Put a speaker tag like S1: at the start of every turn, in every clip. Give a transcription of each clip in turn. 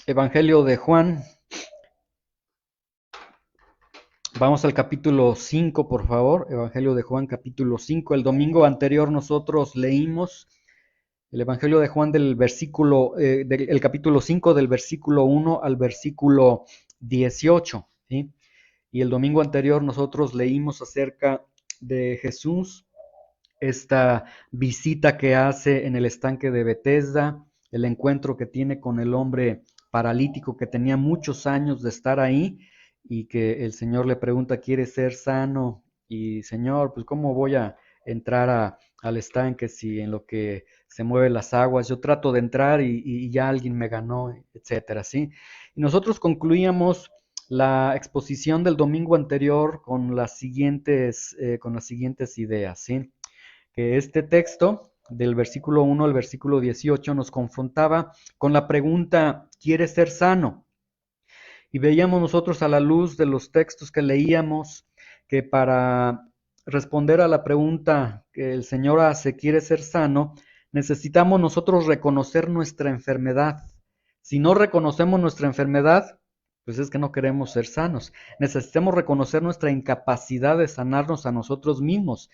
S1: Evangelio de Juan. Vamos al capítulo 5, por favor. Evangelio de Juan, capítulo 5. El domingo anterior nosotros leímos el Evangelio de Juan del versículo, el capítulo 5 del versículo 1 al versículo 18, ¿sí? Y el domingo anterior nosotros leímos acerca de Jesús, esta visita que hace en el estanque de Betesda, el encuentro que tiene con el hombre paralítico que tenía muchos años de estar ahí y que el Señor le pregunta, ¿quieres ser sano? Y Señor, pues ¿cómo voy a entrar al estanque si en lo que se mueven las aguas yo trato de entrar y ya alguien me ganó, etcétera, ¿sí? Y nosotros concluíamos la exposición del domingo anterior con las siguientes ideas, ¿sí? Que este texto, del versículo 1 al versículo 18, nos confrontaba con la pregunta, ¿quieres ser sano? Y veíamos nosotros a la luz de los textos que leíamos que para responder a la pregunta que el Señor hace, ¿quieres ser sano? Necesitamos nosotros reconocer nuestra enfermedad. Si no reconocemos nuestra enfermedad, pues es que no queremos ser sanos. Necesitamos reconocer nuestra incapacidad de sanarnos a nosotros mismos.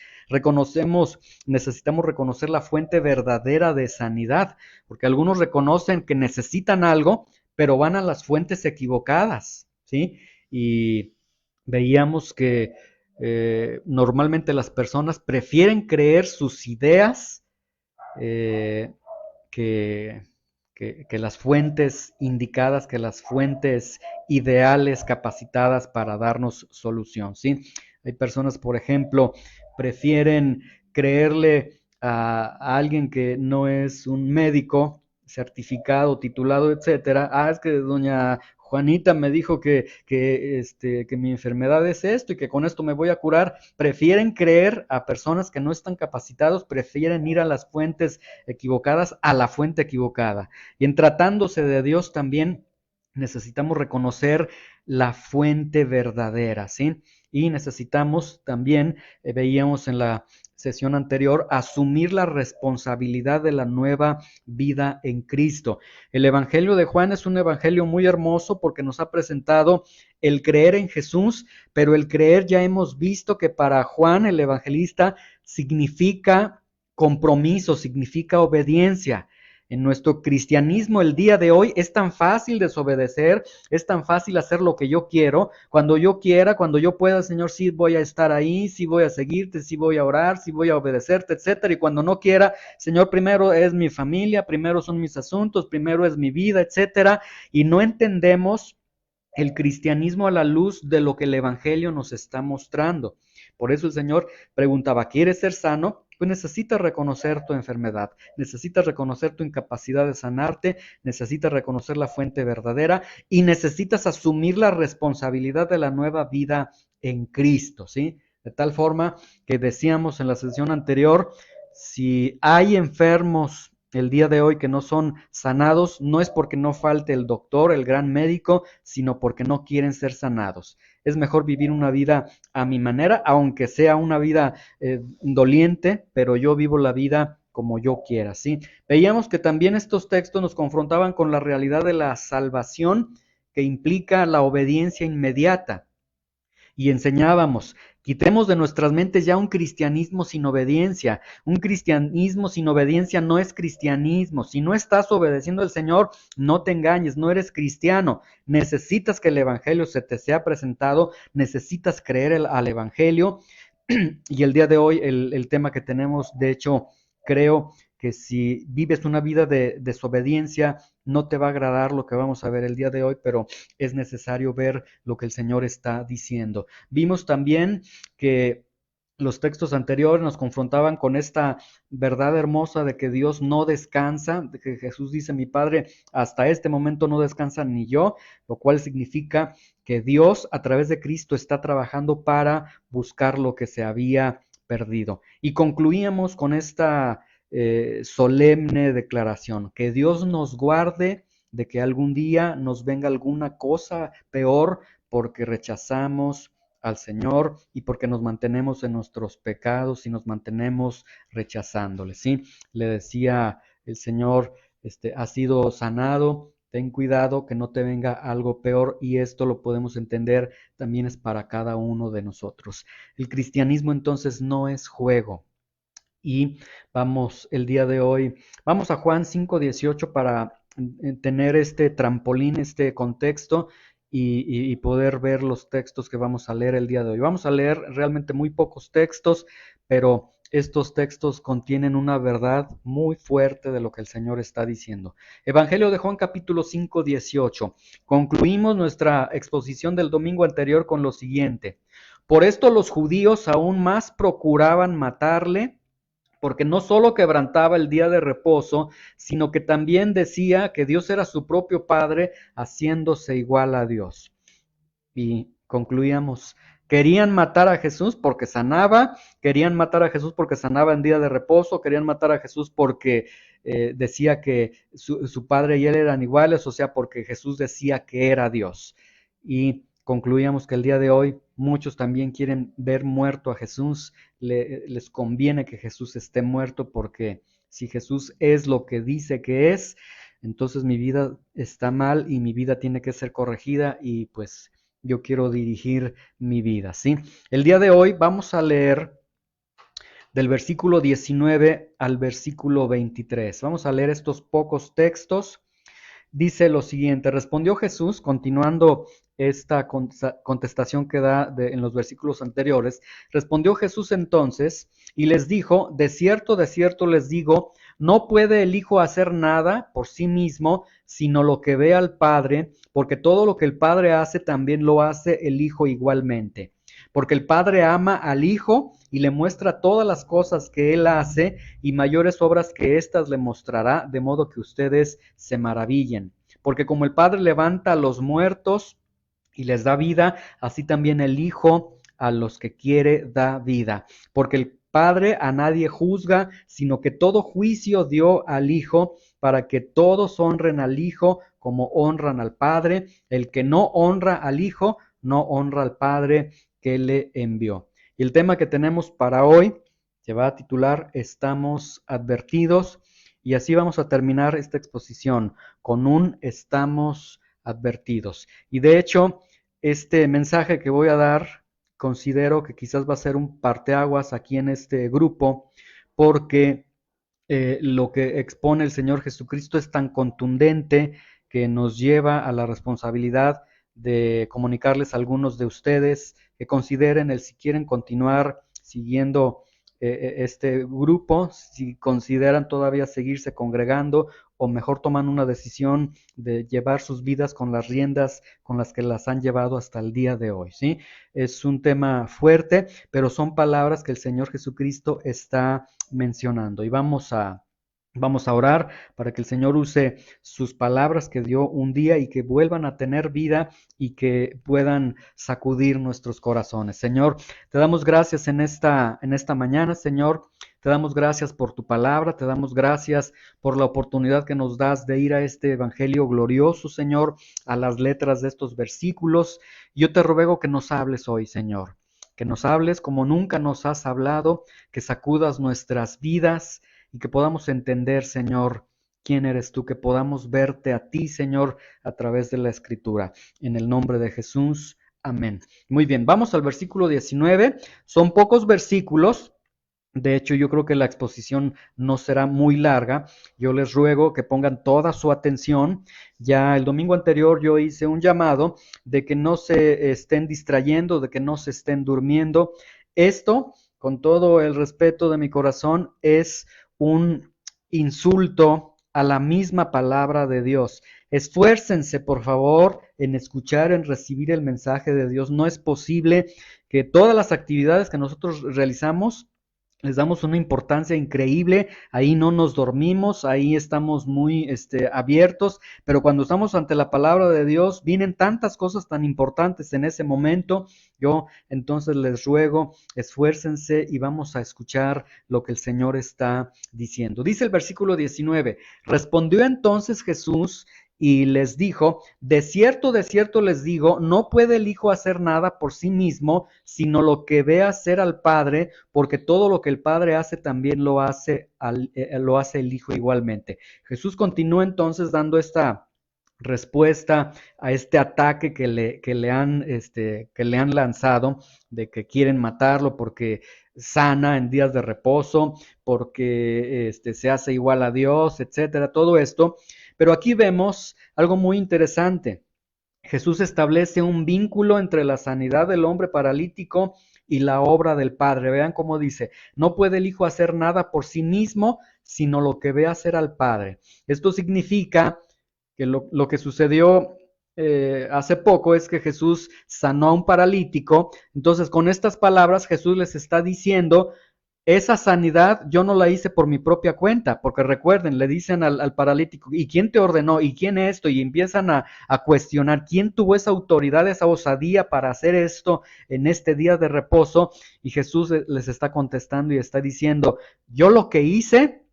S1: Necesitamos reconocer la fuente verdadera de sanidad, porque algunos reconocen que necesitan algo, pero van a las fuentes equivocadas, ¿sí? Y veíamos que normalmente las personas prefieren creer sus ideas eh, que, que las fuentes indicadas, que las fuentes ideales, capacitadas para darnos solución, ¿sí? Hay personas, por ejemplo, prefieren creerle a alguien que no es un médico certificado, titulado, etcétera. Es que doña Juanita me dijo que mi enfermedad es esto y que con esto me voy a curar. Prefieren creer a personas que no están capacitados, prefieren ir a las fuentes equivocadas a la fuente equivocada. Y en tratándose de Dios también necesitamos reconocer la fuente verdadera, ¿sí? Y necesitamos también, veíamos en la sesión anterior, asumir la responsabilidad de la nueva vida en Cristo. El Evangelio de Juan es un evangelio muy hermoso porque nos ha presentado el creer en Jesús, pero el creer ya hemos visto que para Juan, el evangelista, significa compromiso, significa obediencia. En nuestro cristianismo el día de hoy es tan fácil desobedecer, es tan fácil hacer lo que yo quiero. Cuando yo quiera, cuando yo pueda, Señor, sí voy a estar ahí, sí voy a seguirte, sí voy a orar, sí voy a obedecerte, etcétera. Y cuando no quiera, Señor, primero es mi familia, primero son mis asuntos, primero es mi vida, etcétera. Y no entendemos el cristianismo a la luz de lo que el Evangelio nos está mostrando. Por eso el Señor preguntaba, ¿quieres ser sano? Pues necesitas reconocer tu enfermedad, necesitas reconocer tu incapacidad de sanarte, necesitas reconocer la fuente verdadera y necesitas asumir la responsabilidad de la nueva vida en Cristo, ¿sí? De tal forma que decíamos en la sesión anterior, si hay enfermos el día de hoy que no son sanados, no es porque no falte el doctor, el gran médico, sino porque no quieren ser sanados. Es mejor vivir una vida a mi manera, aunque sea una vida doliente, pero yo vivo la vida como yo quiera, ¿sí? Veíamos que también estos textos nos confrontaban con la realidad de la salvación que implica la obediencia inmediata y enseñábamos, quitemos de nuestras mentes ya un cristianismo sin obediencia. Un cristianismo sin obediencia no es cristianismo. Si no estás obedeciendo al Señor, no te engañes, no eres cristiano. Necesitas que el Evangelio se te sea presentado, necesitas creer al Evangelio. Y el día de hoy, el tema que tenemos, de hecho, creo que si vives una vida de desobediencia, no te va a agradar lo que vamos a ver el día de hoy, pero es necesario ver lo que el Señor está diciendo. Vimos también que los textos anteriores nos confrontaban con esta verdad hermosa de que Dios no descansa, de que Jesús dice, mi Padre, hasta este momento no descansa ni yo, lo cual significa que Dios a través de Cristo está trabajando para buscar lo que se había perdido. Y concluíamos con esta solemne declaración, que Dios nos guarde de que algún día nos venga alguna cosa peor porque rechazamos al Señor y porque nos mantenemos en nuestros pecados y nos mantenemos rechazándole, ¿sí? Le decía el Señor, ha sido sanado ten cuidado que no te venga algo peor, y esto lo podemos entender también es para cada uno de nosotros. El cristianismo entonces no es juego. Y vamos el día de hoy, vamos a Juan 5:18 para tener este trampolín, este contexto y poder ver los textos que vamos a leer el día de hoy. Vamos a leer realmente muy pocos textos, pero estos textos contienen una verdad muy fuerte de lo que el Señor está diciendo. Evangelio de Juan capítulo 5:18. Concluimos nuestra exposición del domingo anterior con lo siguiente. Por esto los judíos aún más procuraban matarle, porque no solo quebrantaba el día de reposo, sino que también decía que Dios era su propio Padre, haciéndose igual a Dios. Y concluíamos, querían matar a Jesús porque sanaba, querían matar a Jesús porque sanaba en día de reposo, querían matar a Jesús porque decía que su padre y él eran iguales, o sea, porque Jesús decía que era Dios. Y concluíamos que el día de hoy muchos también quieren ver muerto a Jesús, les conviene que Jesús esté muerto, porque si Jesús es lo que dice que es, entonces mi vida está mal y mi vida tiene que ser corregida, y pues yo quiero dirigir mi vida, ¿sí? El día de hoy vamos a leer del versículo 19 al versículo 23. Vamos a leer estos pocos textos. Dice lo siguiente: respondió Jesús, continuando esta contestación que da en los versículos anteriores. Respondió Jesús entonces y les dijo: de cierto les digo, no puede el Hijo hacer nada por sí mismo, sino lo que ve al Padre, porque todo lo que el Padre hace también lo hace el Hijo igualmente. Porque el Padre ama al Hijo y le muestra todas las cosas que Él hace, y mayores obras que éstas le mostrará, de modo que ustedes se maravillen. Porque como el Padre levanta a los muertos y les da vida, así también el Hijo a los que quiere da vida. Porque el Padre a nadie juzga, sino que todo juicio dio al Hijo, para que todos honren al Hijo como honran al Padre. El que no honra al Hijo, no honra al Padre que le envió. Y el tema que tenemos para hoy se va a titular Estamos advertidos, y así vamos a terminar esta exposición con un estamos advertidos. Y de hecho, este mensaje que voy a dar considero que quizás va a ser un parteaguas aquí en este grupo, porque lo que expone el Señor Jesucristo es tan contundente que nos lleva a la responsabilidad de comunicarles a algunos de ustedes que consideren el si quieren continuar siguiendo este grupo, si consideran todavía seguirse congregando, o mejor toman una decisión de llevar sus vidas con las riendas con las que las han llevado hasta el día de hoy, ¿sí? Es un tema fuerte, pero son palabras que el Señor Jesucristo está mencionando, y vamos a orar para que el Señor use sus palabras que dio un día y que vuelvan a tener vida y que puedan sacudir nuestros corazones. Señor, te damos gracias en esta mañana, Señor. Te damos gracias por tu palabra, te damos gracias por la oportunidad que nos das de ir a este evangelio glorioso, Señor, a las letras de estos versículos. Yo te ruego que nos hables hoy, Señor, que nos hables como nunca nos has hablado, que sacudas nuestras vidas y que podamos entender, Señor, quién eres tú, que podamos verte a ti, Señor, a través de la Escritura. En el nombre de Jesús, amén. Muy bien, vamos al versículo 19. Son pocos versículos. De hecho, yo creo que la exposición no será muy larga. Yo les ruego que pongan toda su atención. Ya el domingo anterior yo hice un llamado de que no se estén distrayendo, de que no se estén durmiendo. Esto, con todo el respeto de mi corazón, es un insulto a la misma palabra de Dios. Esfuércense, por favor, en escuchar, en recibir el mensaje de Dios. No es posible que todas las actividades que nosotros realizamos les damos una importancia increíble, ahí no nos dormimos, ahí estamos muy abiertos, pero cuando estamos ante la palabra de Dios, vienen tantas cosas tan importantes en ese momento. Yo entonces les ruego, esfuércense y vamos a escuchar lo que el Señor está diciendo. Dice el versículo 19, respondió entonces Jesús y les dijo: de cierto les digo, no puede el Hijo hacer nada por sí mismo, sino lo que ve hacer al Padre, porque todo lo que el Padre hace también lo hace el Hijo igualmente. Jesús continúa entonces dando esta respuesta a este ataque que le han lanzado, de que quieren matarlo porque sana en días de reposo, porque se hace igual a Dios, etcétera, todo esto. Pero aquí vemos algo muy interesante. Jesús establece un vínculo entre la sanidad del hombre paralítico y la obra del Padre. Vean cómo dice, no puede el Hijo hacer nada por sí mismo, sino lo que ve hacer al Padre. Esto significa que lo que sucedió hace poco es que Jesús sanó a un paralítico. Entonces, con estas palabras, Jesús les está diciendo, esa sanidad yo no la hice por mi propia cuenta, porque recuerden, le dicen al paralítico, ¿y quién te ordenó? ¿Y quién esto? Y empiezan a cuestionar, ¿quién tuvo esa autoridad, esa osadía para hacer esto en este día de reposo? Y Jesús les está contestando y está diciendo, yo lo que hice,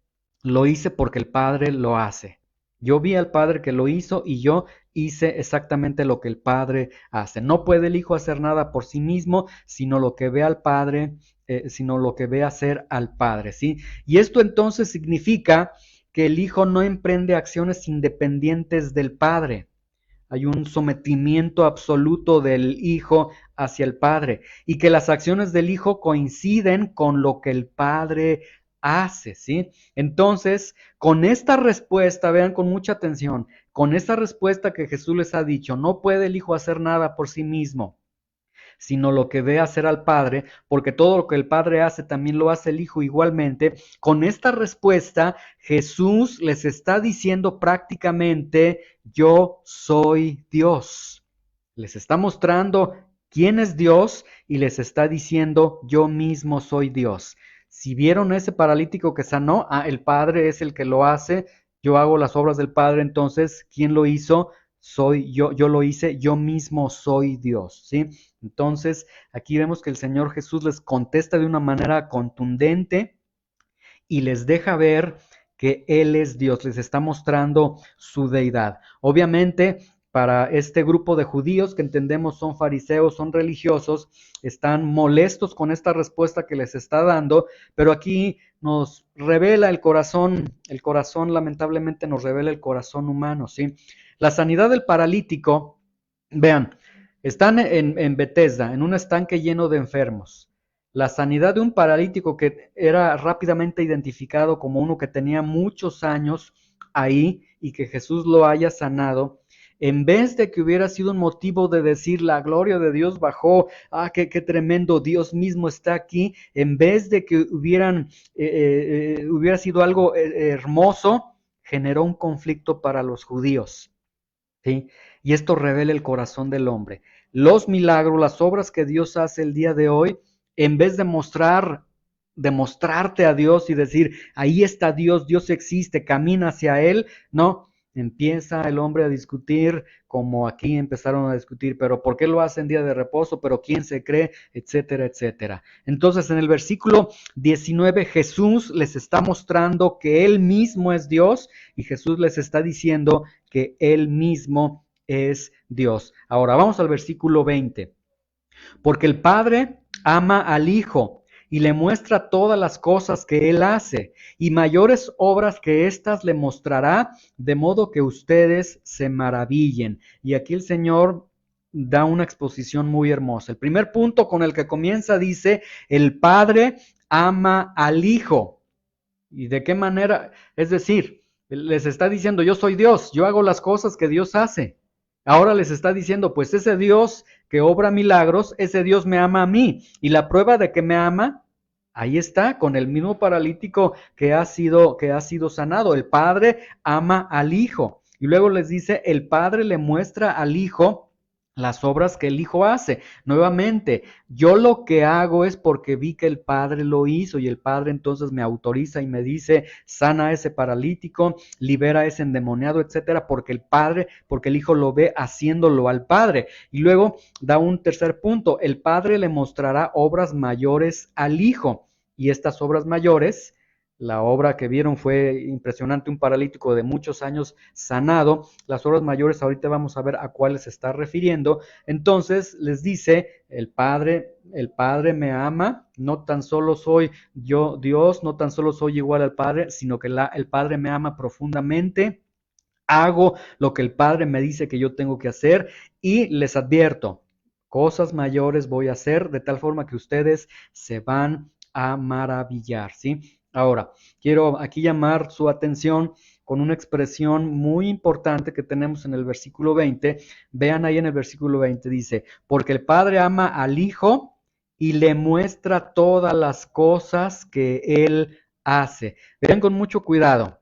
S1: lo hice porque el Padre lo hace. Yo vi al Padre que lo hizo y yo hice exactamente lo que el Padre hace. No puede el Hijo hacer nada por sí mismo, sino lo que ve al Padre, sino lo que ve hacer al Padre, ¿sí? Y esto entonces significa que el Hijo no emprende acciones independientes del Padre. Hay un sometimiento absoluto del Hijo hacia el Padre y que las acciones del Hijo coinciden con lo que el Padre hace, ¿sí? Entonces, con esta respuesta, vean con mucha atención, con esta respuesta que Jesús les ha dicho, no puede el Hijo hacer nada por sí mismo, sino lo que ve hacer al Padre, porque todo lo que el Padre hace también lo hace el Hijo igualmente. Con esta respuesta, Jesús les está diciendo prácticamente, yo soy Dios. Les está mostrando quién es Dios y les está diciendo, yo mismo soy Dios. Si vieron ese paralítico que sanó, el Padre es el que lo hace, yo hago las obras del Padre, entonces, ¿quién lo hizo? Soy yo lo hice, yo mismo soy Dios, ¿sí? Entonces, aquí vemos que el Señor Jesús les contesta de una manera contundente y les deja ver que Él es Dios, les está mostrando su deidad. Obviamente, para este grupo de judíos que entendemos son fariseos, son religiosos, están molestos con esta respuesta que les está dando, pero aquí nos revela el corazón lamentablemente nos revela el corazón humano, ¿sí? La sanidad del paralítico, vean, están en Bethesda, en un estanque lleno de enfermos. La sanidad de un paralítico que era rápidamente identificado como uno que tenía muchos años ahí y que Jesús lo haya sanado, en vez de que hubiera sido un motivo de decir la gloria de Dios bajó, qué tremendo, Dios mismo está aquí, en vez de que hubiera sido algo hermoso, generó un conflicto para los judíos, ¿sí? Y esto revela el corazón del hombre. Los milagros, las obras que Dios hace el día de hoy, en vez de mostrarte a Dios y decir, ahí está Dios, Dios existe, camina hacia Él, no, empieza el hombre a discutir como aquí empezaron a discutir, pero ¿por qué lo hace en día de reposo? ¿Pero quién se cree? Etcétera, etcétera. Entonces en el versículo 19 Jesús les está mostrando que Él mismo es Dios y Jesús les está diciendo que Él mismo es Dios. Ahora vamos al versículo 20. Porque el Padre ama al Hijo y le muestra todas las cosas que Él hace, y mayores obras que éstas le mostrará, de modo que ustedes se maravillen. Y aquí el Señor da una exposición muy hermosa. El primer punto con el que comienza dice, el Padre ama al Hijo. ¿Y de qué manera? Es decir, les está diciendo, yo soy Dios, yo hago las cosas que Dios hace. Ahora les está diciendo, pues ese Dios que obra milagros, ese Dios me ama a mí. Y la prueba de que me ama, ahí está, con el mismo paralítico que ha sido sanado. El Padre ama al Hijo. Y luego les dice, el Padre le muestra al Hijo las obras que el Hijo hace. Nuevamente, yo lo que hago es porque vi que el Padre lo hizo y el Padre entonces me autoriza y me dice, sana a ese paralítico, libera a ese endemoniado, etcétera, porque el Hijo lo ve haciéndolo al Padre. Y luego da un tercer punto, el Padre le mostrará obras mayores al Hijo. Y estas obras mayores, la obra que vieron fue impresionante, un paralítico de muchos años sanado. Las obras mayores ahorita vamos a ver a cuáles se está refiriendo. Entonces les dice, el Padre me ama, no tan solo soy yo Dios, no tan solo soy igual al Padre, sino que el Padre me ama profundamente hago lo que el Padre me dice que yo tengo que hacer y les advierto, cosas mayores voy a hacer de tal forma que ustedes se van a maravillar, ¿sí? Ahora, quiero aquí llamar su atención con una expresión muy importante que tenemos en el versículo 20. Vean ahí en el versículo 20, dice, porque el Padre ama al Hijo y le muestra todas las cosas que Él hace. Vean con mucho cuidado.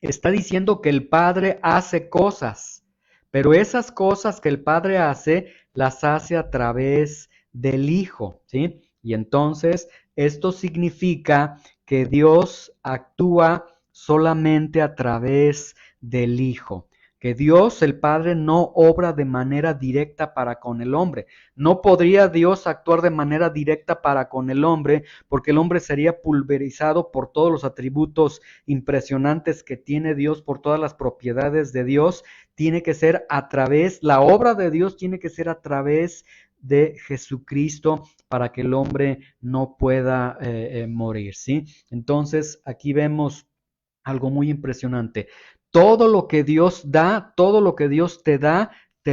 S1: Está diciendo que el Padre hace cosas, pero esas cosas que el Padre hace, las hace a través del Hijo, ¿sí? Y entonces esto significa que Dios actúa solamente a través del Hijo, que Dios, el Padre, no obra de manera directa para con el hombre. No podría Dios actuar de manera directa para con el hombre, porque el hombre sería pulverizado por todos los atributos impresionantes que tiene Dios, por todas las propiedades de Dios. Tiene que ser a través, la obra de Dios tiene que ser a través de Jesucristo para que el hombre no pueda morir, ¿sí? Entonces, aquí vemos algo muy impresionante. Todo lo que Dios da, todo lo que Dios te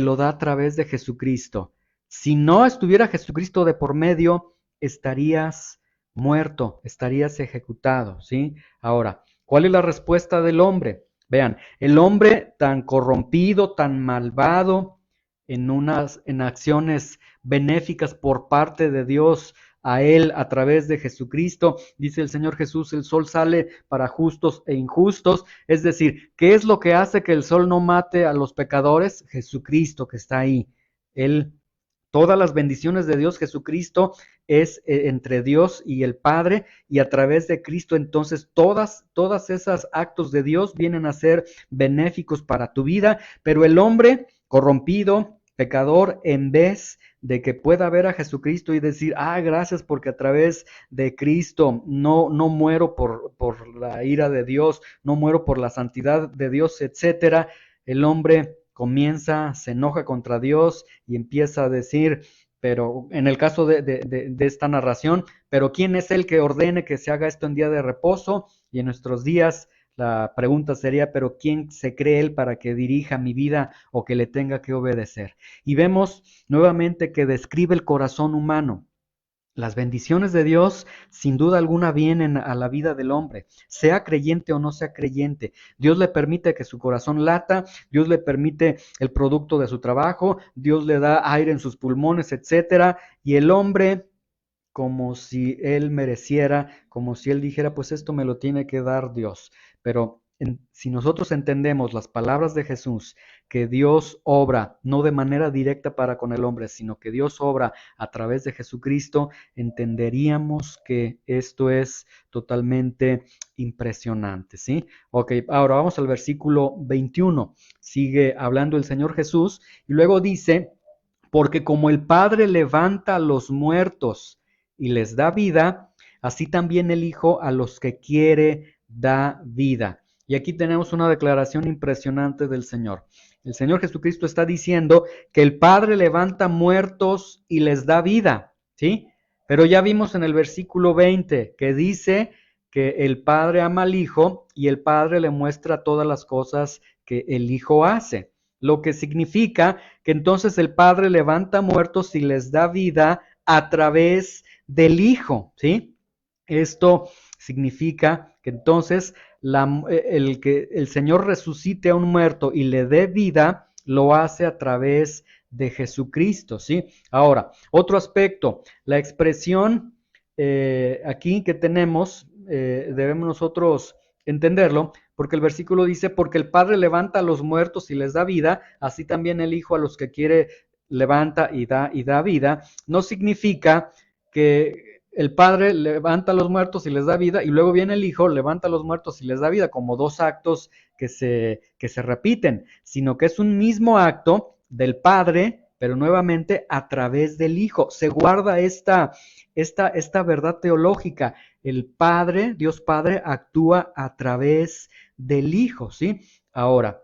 S1: lo da a través de Jesucristo. Si no estuviera Jesucristo de por medio, estarías muerto, estarías ejecutado, ¿sí? Ahora, ¿cuál es la respuesta del hombre? Vean, el hombre tan corrompido, tan malvado, en acciones benéficas por parte de Dios, a Él a través de Jesucristo. Dice el Señor Jesús, el sol sale para justos e injustos. Es decir, ¿qué es lo que hace que el sol no mate a los pecadores? Jesucristo que está ahí. Él, todas las bendiciones de Dios, Jesucristo es entre Dios y el Padre, y a través de Cristo entonces todas esas actos de Dios vienen a ser benéficos para tu vida, pero el hombre corrompido, pecador, en vez de que pueda ver a Jesucristo y decir, gracias porque a través de Cristo no muero por la ira de Dios, no muero por la santidad de Dios, etcétera. El hombre comienza, se enoja contra Dios y empieza a decir, pero en el caso de esta narración, pero ¿quién es el que ordene que se haga esto en día de reposo? Y en nuestros días la pregunta sería, pero ¿quién se cree él para que dirija mi vida o que le tenga que obedecer? Y vemos nuevamente que describe el corazón humano. Las bendiciones de Dios sin duda alguna vienen a la vida del hombre, sea creyente o no sea creyente. Dios le permite que su corazón lata, Dios le permite el producto de su trabajo, Dios le da aire en sus pulmones, etcétera, y el hombre, como si él mereciera, como si él dijera, pues esto me lo tiene que dar Dios. Pero si nosotros entendemos las palabras de Jesús, que Dios obra no de manera directa para con el hombre, sino que Dios obra a través de Jesucristo, entenderíamos que esto es totalmente impresionante, ¿sí? Ok, ahora vamos al versículo 21. Sigue hablando el Señor Jesús y luego dice, porque como el Padre levanta a los muertos y les da vida, así también el Hijo a los que quiere da vida. Y aquí tenemos una declaración impresionante del Señor. El Señor Jesucristo está diciendo que el Padre levanta muertos y les da vida, ¿sí? Pero ya vimos en el versículo 20 que dice que el Padre ama al Hijo y el Padre le muestra todas las cosas que el Hijo hace. Lo que significa que entonces el Padre levanta muertos y les da vida a través del Hijo, ¿sí? Esto significa que entonces el que el Señor resucite a un muerto y le dé vida, lo hace a través de Jesucristo, ¿sí? Ahora, otro aspecto, la expresión aquí que tenemos, debemos nosotros entenderlo, porque el versículo dice, porque el Padre levanta a los muertos y les da vida, así también el Hijo a los que quiere levanta y da vida. No significa que el Padre levanta a los muertos y les da vida, y luego viene el Hijo, levanta a los muertos y les da vida, como dos actos que se repiten, sino que es un mismo acto del Padre, pero nuevamente a través del Hijo. Se guarda esta verdad teológica. El Padre, Dios Padre, actúa a través del Hijo, ¿sí? Ahora,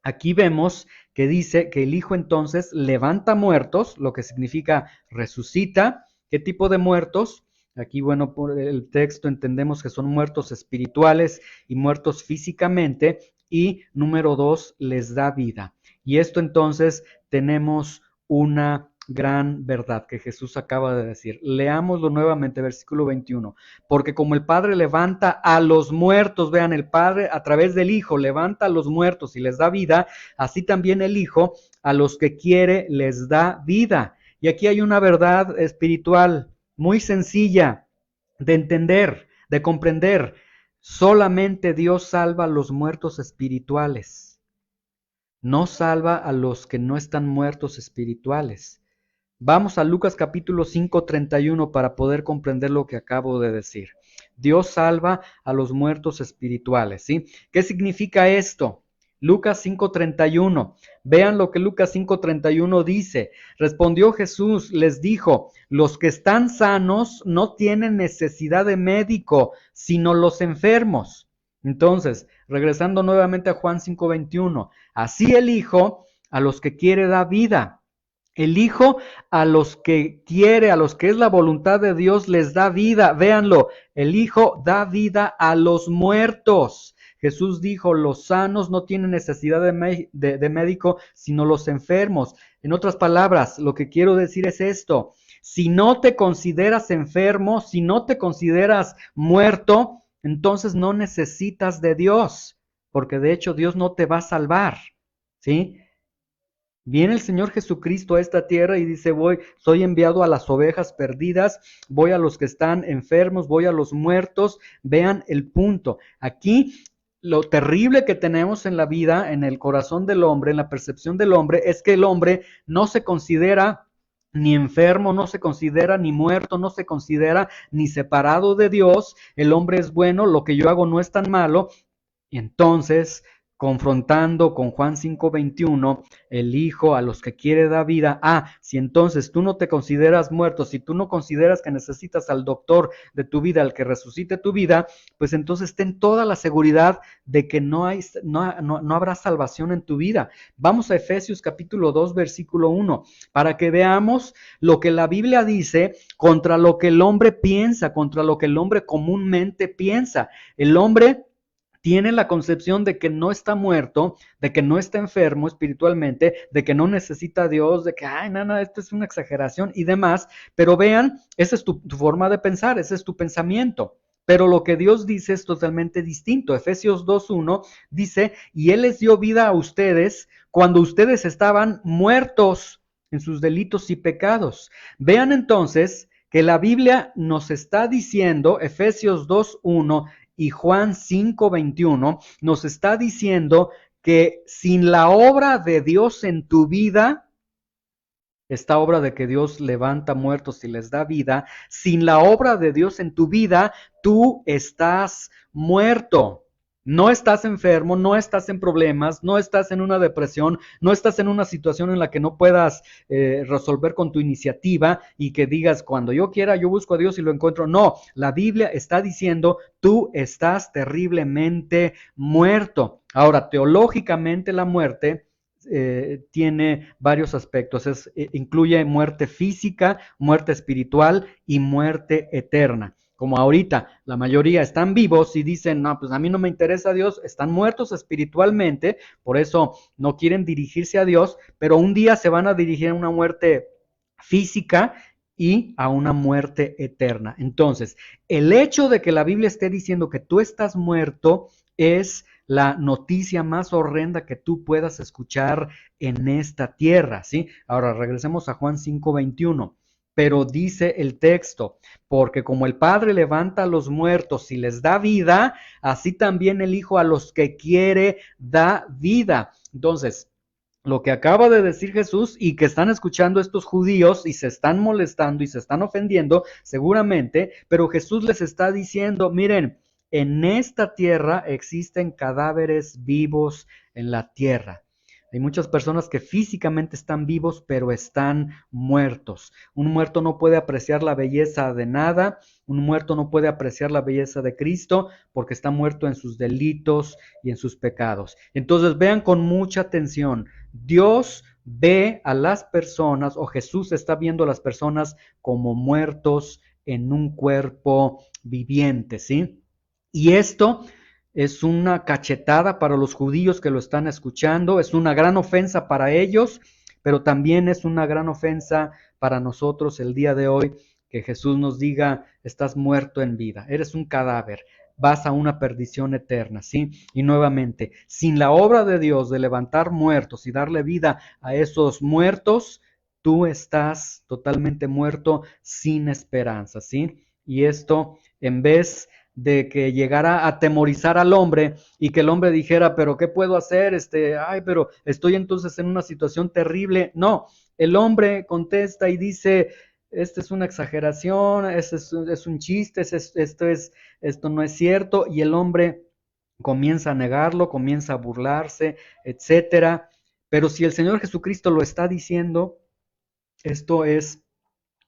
S1: aquí vemos que dice que el Hijo entonces levanta muertos, lo que significa resucita. ¿Qué tipo de muertos? Aquí, bueno, por el texto entendemos que son muertos espirituales y muertos físicamente, y número 2, les da vida. Y esto entonces tenemos una gran verdad que Jesús acaba de decir. Leámoslo nuevamente, versículo 21. Porque como el Padre levanta a los muertos, vean, el Padre a través del Hijo levanta a los muertos y les da vida, así también el Hijo a los que quiere les da vida. Y aquí hay una verdad espiritual muy sencilla de entender, de comprender. Solamente Dios salva a los muertos espirituales. No salva a los que no están muertos espirituales. Vamos a Lucas capítulo 5:31 para poder comprender lo que acabo de decir. Dios salva a los muertos espirituales, ¿sí? ¿Qué significa esto? Lucas 5:31. Vean lo que Lucas 5:31 dice. Respondió Jesús, les dijo, los que están sanos no tienen necesidad de médico, sino los enfermos. Entonces, regresando nuevamente a Juan 5:21, así el Hijo a los que quiere da vida. El Hijo a los que quiere, a los que es la voluntad de Dios, les da vida. Véanlo, el Hijo da vida a los muertos. Jesús dijo, los sanos no tienen necesidad de médico, sino los enfermos. En otras palabras, lo que quiero decir es esto. Si no te consideras enfermo, si no te consideras muerto, entonces no necesitas de Dios, porque de hecho Dios no te va a salvar, ¿sí? Viene el Señor Jesucristo a esta tierra y dice, soy enviado a las ovejas perdidas, voy a los que están enfermos, voy a los muertos. Vean el punto. Aquí lo terrible que tenemos en la vida, en el corazón del hombre, en la percepción del hombre, es que el hombre no se considera ni enfermo, no se considera ni muerto, no se considera ni separado de Dios. El hombre es bueno, lo que yo hago no es tan malo. Y entonces, confrontando con Juan 5:21, el Hijo a los que quiere da vida. Si entonces tú no te consideras muerto, si tú no consideras que necesitas al doctor de tu vida, al que resucite tu vida, pues entonces ten toda la seguridad de que no habrá salvación en tu vida. Vamos a Efesios capítulo 2, versículo 1, para que veamos lo que la Biblia dice contra lo que el hombre piensa, contra lo que el hombre comúnmente piensa. El hombre tiene la concepción de que no está muerto, de que no está enfermo espiritualmente, de que no necesita a Dios, de que, no, esto es una exageración y demás. Pero vean, esa es tu forma de pensar, ese es tu pensamiento. Pero lo que Dios dice es totalmente distinto. Efesios 2:1 dice, y Él les dio vida a ustedes cuando ustedes estaban muertos en sus delitos y pecados. Vean entonces que la Biblia nos está diciendo, Efesios 2:1 y Juan 5:21, nos está diciendo que sin la obra de Dios en tu vida, esta obra de que Dios levanta muertos y les da vida, sin la obra de Dios en tu vida, tú estás muerto. No estás enfermo, no estás en problemas, no estás en una depresión, no estás en una situación en la que no puedas resolver con tu iniciativa y que digas, cuando yo quiera, yo busco a Dios y lo encuentro. No, la Biblia está diciendo, tú estás terriblemente muerto. Ahora, teológicamente la muerte tiene varios aspectos. Incluye muerte física, muerte espiritual y muerte eterna. Como ahorita la mayoría están vivos y dicen, no, pues a mí no me interesa Dios, están muertos espiritualmente, por eso no quieren dirigirse a Dios, pero un día se van a dirigir a una muerte física y a una muerte eterna. Entonces, el hecho de que la Biblia esté diciendo que tú estás muerto es la noticia más horrenda que tú puedas escuchar en esta tierra, ¿sí? Ahora regresemos a Juan 5:21. Pero dice el texto, porque como el Padre levanta a los muertos y les da vida, así también el Hijo a los que quiere da vida. Entonces, lo que acaba de decir Jesús y que están escuchando estos judíos y se están molestando y se están ofendiendo seguramente, pero Jesús les está diciendo, miren, en esta tierra existen cadáveres vivos en la tierra. Hay muchas personas que físicamente están vivos, pero están muertos. Un muerto no puede apreciar la belleza de nada. Un muerto no puede apreciar la belleza de Cristo porque está muerto en sus delitos y en sus pecados. Entonces vean con mucha atención. Dios ve a las personas, o Jesús está viendo a las personas como muertos en un cuerpo viviente, ¿sí? Y esto es una cachetada para los judíos que lo están escuchando, es una gran ofensa para ellos, pero también es una gran ofensa para nosotros el día de hoy, que Jesús nos diga, estás muerto en vida, eres un cadáver, vas a una perdición eterna, ¿sí? Y nuevamente, sin la obra de Dios de levantar muertos y darle vida a esos muertos, tú estás totalmente muerto sin esperanza, ¿sí? Y esto, en vez de que llegara a atemorizar al hombre y que el hombre dijera, pero ¿qué puedo hacer? Ay, pero estoy entonces en una situación terrible. No, el hombre contesta y dice, esta es una exageración, es un chiste, esto no es cierto, y el hombre comienza a negarlo, comienza a burlarse, etcétera. Pero si el Señor Jesucristo lo está diciendo, esto es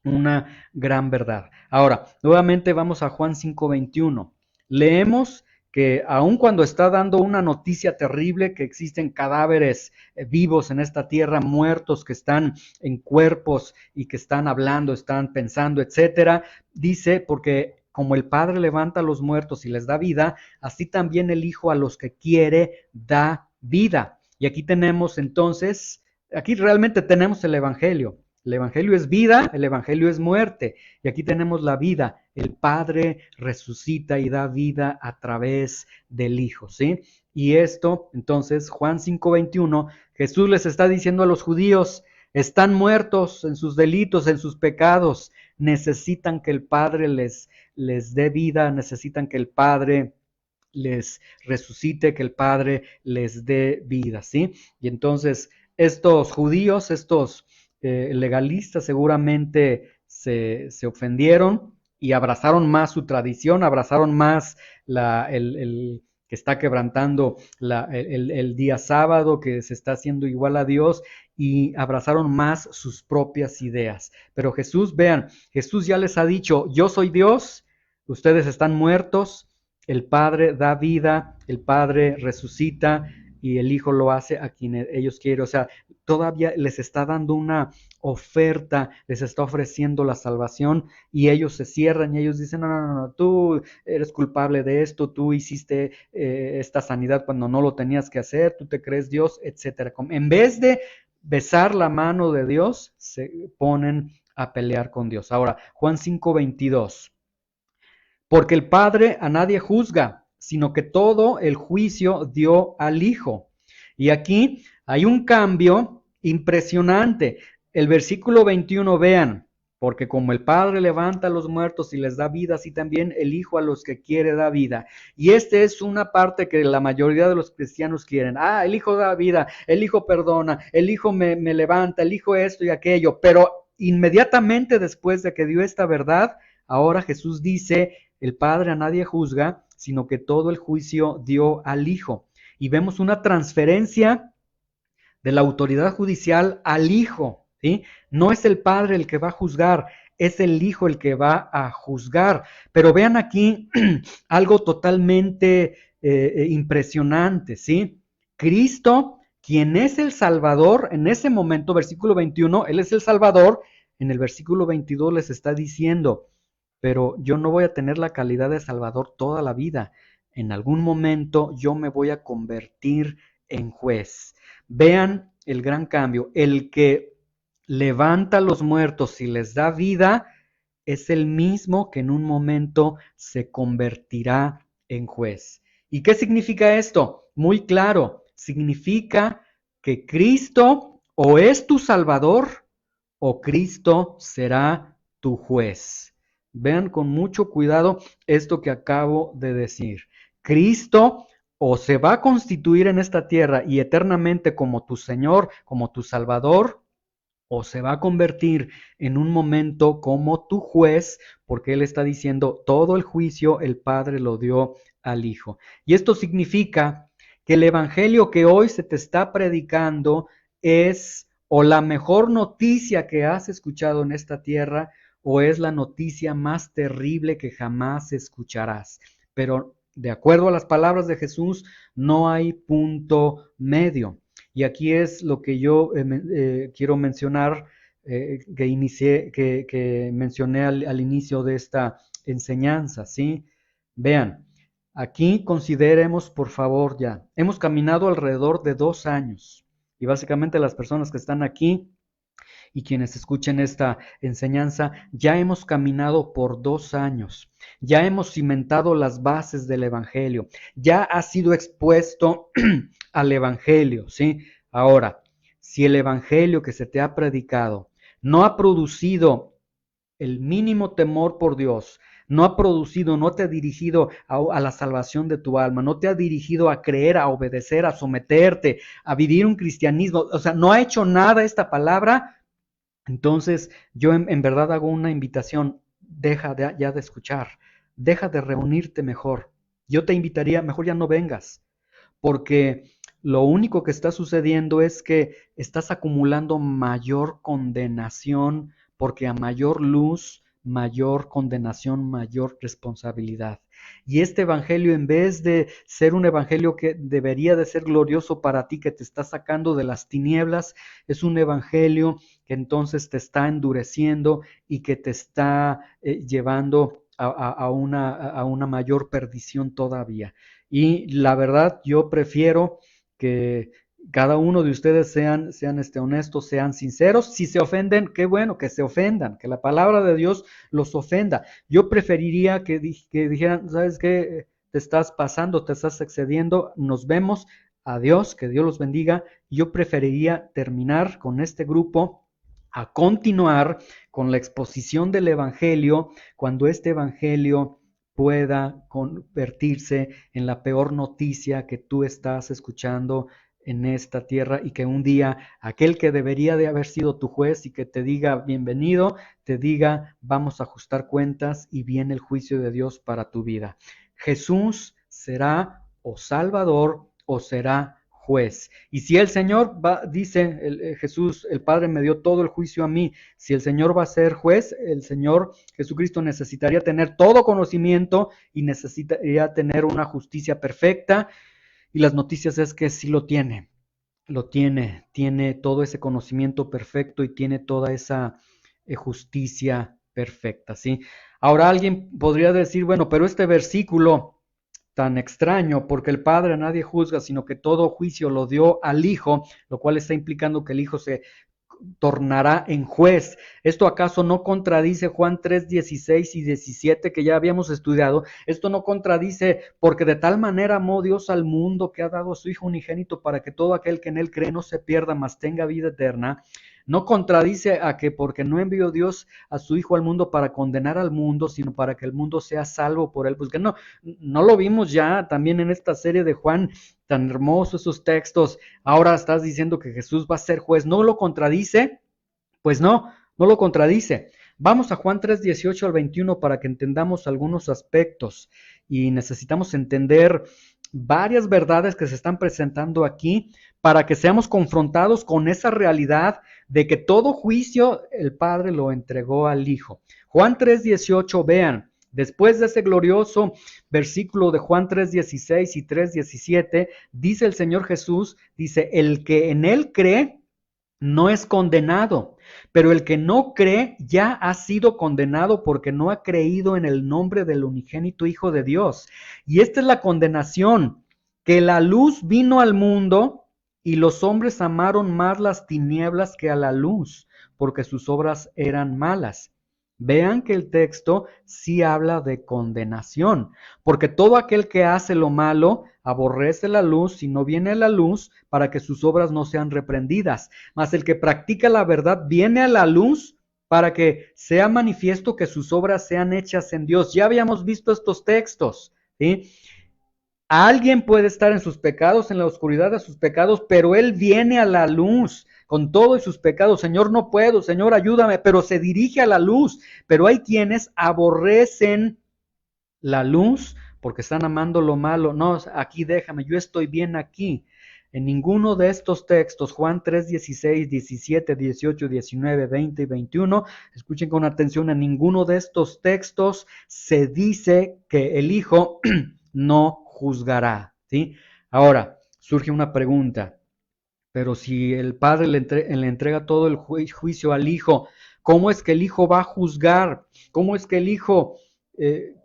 S1: una gran verdad. Ahora, nuevamente vamos a Juan 5:21. Leemos que aun cuando está dando una noticia terrible, que existen cadáveres vivos en esta tierra, muertos que están en cuerpos y que están hablando, están pensando, etcétera, dice, porque como el Padre levanta a los muertos y les da vida, así también el Hijo a los que quiere da vida. Y aquí tenemos entonces, aquí realmente tenemos el Evangelio. El Evangelio es vida, el Evangelio es muerte. Y aquí tenemos la vida. El Padre resucita y da vida a través del Hijo, ¿sí? Y esto, entonces, Juan 5:21, Jesús les está diciendo a los judíos, están muertos en sus delitos, en sus pecados, necesitan que el Padre les dé vida, necesitan que el Padre les resucite, que el Padre les dé vida, ¿sí? Y entonces, estos judíos, estos legalistas seguramente se ofendieron y abrazaron más su tradición, abrazaron más el que está quebrantando el día sábado, que se está haciendo igual a Dios, y abrazaron más sus propias ideas. Pero Jesús, vean, Jesús ya les ha dicho, yo soy Dios, ustedes están muertos, el Padre da vida, el Padre resucita y el Hijo lo hace a quien ellos quieren. O sea, todavía les está dando una oferta, les está ofreciendo la salvación y ellos se cierran y ellos dicen, no, tú eres culpable de esto, tú hiciste esta sanidad cuando no lo tenías que hacer, tú te crees Dios, etcétera. En vez de besar la mano de Dios, se ponen a pelear con Dios. Ahora, Juan 5:22. Porque el Padre a nadie juzga, sino que todo el juicio dio al Hijo. Y aquí hay un cambio impresionante. El versículo 21, vean, porque como el Padre levanta a los muertos y les da vida, así también el Hijo a los que quiere da vida. Y esta es una parte que la mayoría de los cristianos quieren. El Hijo da vida, el Hijo perdona, el Hijo me levanta, el Hijo esto y aquello. Pero inmediatamente después de que dio esta verdad, ahora Jesús dice, el Padre a nadie juzga, sino que todo el juicio dio al Hijo. Y vemos una transferencia de la autoridad judicial al Hijo, ¿sí? No es el Padre el que va a juzgar, es el Hijo el que va a juzgar. Pero vean aquí algo totalmente impresionante, ¿sí? Cristo, quien es el Salvador, en ese momento, versículo 21, Él es el Salvador, en el versículo 22 les está diciendo, pero yo no voy a tener la calidad de Salvador toda la vida. En algún momento yo me voy a convertir en juez. Vean el gran cambio. El que levanta a los muertos y les da vida es el mismo que en un momento se convertirá en juez. ¿Y qué significa esto? Muy claro. Significa que Cristo o es tu Salvador o Cristo será tu juez. Vean con mucho cuidado esto que acabo de decir. Cristo o se va a constituir en esta tierra y eternamente como tu Señor, como tu Salvador, o se va a convertir en un momento como tu juez, porque Él está diciendo, todo el juicio el Padre lo dio al Hijo. Y esto significa que el Evangelio que hoy se te está predicando es o la mejor noticia que has escuchado en esta tierra, o es la noticia más terrible que jamás escucharás. Pero de acuerdo a las palabras de Jesús, no hay punto medio. Y aquí es lo que yo quiero mencionar, que mencioné al inicio de esta enseñanza, ¿sí? Vean, Aquí consideremos, por favor, ya. Hemos caminado alrededor de 2 años. Y básicamente las personas que están aquí y quienes escuchen esta enseñanza, ya hemos caminado por 2 años. Ya hemos cimentado las bases del Evangelio. Ya ha sido expuesto al Evangelio, ¿sí? Ahora, si el Evangelio que se te ha predicado no ha producido el mínimo temor por Dios, no ha producido, no te ha dirigido a la salvación de tu alma, no te ha dirigido a creer, a obedecer, a someterte, a vivir un cristianismo, o sea, no ha hecho nada esta palabra, entonces yo en verdad hago una invitación, ya de escuchar, deja de reunirte mejor. Yo te invitaría, mejor ya no vengas, porque lo único que está sucediendo es que estás acumulando mayor condenación, porque a mayor luz, mayor condenación, mayor responsabilidad. Y este evangelio, en vez de ser un evangelio que debería de ser glorioso para ti, que te está sacando de las tinieblas, es un evangelio que entonces te está endureciendo y que te está llevando a una mayor perdición todavía. Y la verdad, yo prefiero que cada uno de ustedes sean honestos, sean sinceros. Si se ofenden, qué bueno, que se ofendan, que la palabra de Dios los ofenda. Yo preferiría que dijeran, ¿sabes qué? Te estás pasando, te estás excediendo, nos vemos, adiós, que Dios los bendiga. Yo preferiría terminar con este grupo a continuar con la exposición del Evangelio cuando este Evangelio pueda convertirse en la peor noticia que tú estás escuchando en esta tierra y que un día aquel que debería de haber sido tu juez y que te diga bienvenido, te diga vamos a ajustar cuentas y viene el juicio de Dios para tu vida. Jesús será o Salvador o será juez. Y si el Señor dice Jesús, el Padre me dio todo el juicio a mí, si el Señor va a ser juez, el Señor Jesucristo necesitaría tener todo conocimiento y necesitaría tener una justicia perfecta, y las noticias es que sí tiene todo ese conocimiento perfecto y tiene toda esa justicia perfecta, ¿sí? Ahora alguien podría decir, bueno, pero este versículo tan extraño, porque el Padre a nadie juzga, sino que todo juicio lo dio al Hijo, lo cual está implicando que el Hijo se tornará en juez. ¿Esto acaso no contradice Juan 3, 16 y 17 que ya habíamos estudiado? Esto no contradice, porque de tal manera amó Dios al mundo que ha dado a su Hijo unigénito para que todo aquel que en él cree no se pierda, mas tenga vida eterna. No contradice a que porque no envió Dios a su Hijo al mundo para condenar al mundo, sino para que el mundo sea salvo por él. Pues que no lo vimos ya también en esta serie de Juan, tan hermosos esos textos. Ahora estás diciendo que Jesús va a ser juez. ¿No lo contradice? Pues no lo contradice. Vamos a Juan 3, 18 al 21 para que entendamos algunos aspectos y necesitamos entender varias verdades que se están presentando aquí para que seamos confrontados con esa realidad de que todo juicio el Padre lo entregó al Hijo. Juan 3, 18, vean, después de ese glorioso versículo de Juan 3, 16 y 3, 17, dice el Señor Jesús, dice, el que en él cree no es condenado, pero el que no cree ya ha sido condenado porque no ha creído en el nombre del unigénito Hijo de Dios. Y esta es la condenación, que la luz vino al mundo y los hombres amaron más las tinieblas que a la luz, porque sus obras eran malas. Vean que el texto sí habla de condenación, porque todo aquel que hace lo malo aborrece la luz y no viene a la luz para que sus obras no sean reprendidas. Mas el que practica la verdad viene a la luz para que sea manifiesto que sus obras sean hechas en Dios. Ya habíamos visto estos textos, ¿sí? Alguien puede estar en sus pecados, en la oscuridad de sus pecados, pero él viene a la luz con todos sus pecados. Señor, no puedo, Señor, ayúdame, pero se dirige a la luz. Pero hay quienes aborrecen la luz porque están amando lo malo. No, aquí déjame, yo estoy bien aquí. En ninguno de estos textos, Juan 3, 16, 17, 18, 19, 20 y 21, escuchen con atención, en ninguno de estos textos se dice que el Hijo no juzgará, ¿sí? Ahora, surge una pregunta, pero si el Padre le entrega todo el juicio al Hijo, ¿cómo es que el Hijo va a juzgar? ¿Cómo es que el Hijo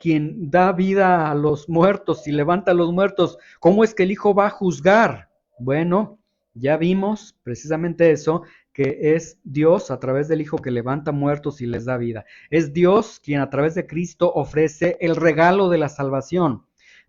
S1: quien da vida a los muertos y levanta a los muertos, ¿cómo es que el Hijo va a juzgar? Bueno, ya vimos precisamente eso, que es Dios a través del Hijo que levanta muertos y les da vida. Es Dios quien a través de Cristo ofrece el regalo de la salvación.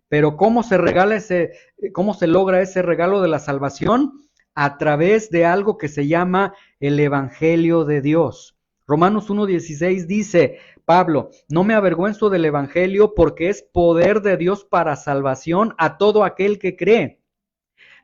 S1: Pero cómo se logra ese regalo de la salvación? A través de algo que se llama el Evangelio de Dios. Romanos 1:16 dice, Pablo, no me avergüenzo del Evangelio porque es poder de Dios para salvación a todo aquel que cree.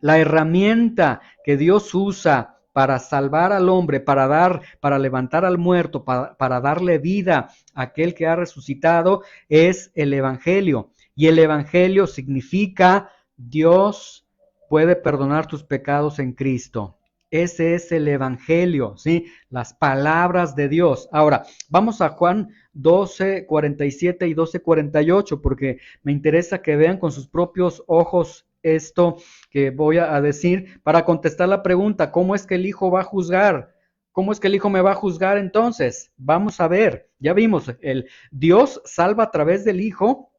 S1: La herramienta que Dios usa para salvar al hombre, para levantar al muerto, para darle vida a aquel que ha resucitado, es el Evangelio. Y el Evangelio significa Dios puede perdonar tus pecados en Cristo. Ese es el Evangelio, ¿sí? Las palabras de Dios. Ahora, vamos a Juan 12:47 y 12:48, porque me interesa que vean con sus propios ojos esto que voy a decir para contestar la pregunta, ¿cómo es que el Hijo va a juzgar? ¿Cómo es que el Hijo me va a juzgar entonces? Vamos a ver, ya vimos, el Dios salva a través del Hijo,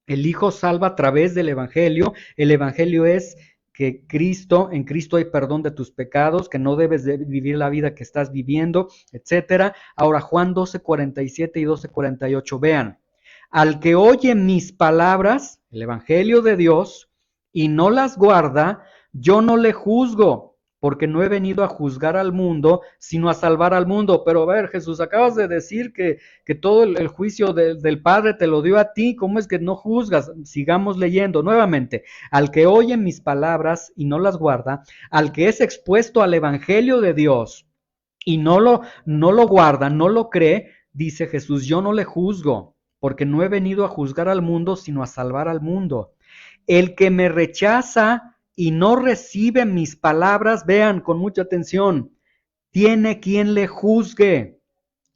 S1: el Hijo salva a través del Evangelio, el Evangelio es que en Cristo hay perdón de tus pecados, que no debes de vivir la vida que estás viviendo, etcétera. Ahora Juan 12:47 y 12:48, vean, al que oye mis palabras, el Evangelio de Dios, y no las guarda, yo no le juzgo, porque no he venido a juzgar al mundo, sino a salvar al mundo. Pero a ver, Jesús, acabas de decir que todo el juicio del Padre te lo dio a ti, ¿cómo es que no juzgas? Sigamos leyendo nuevamente. Al que oye mis palabras y no las guarda, al que es expuesto al Evangelio de Dios y no lo guarda, no lo cree, dice Jesús, yo no le juzgo, porque no he venido a juzgar al mundo, sino a salvar al mundo. El que me rechaza y no recibe mis palabras, vean con mucha atención, tiene quien le juzgue.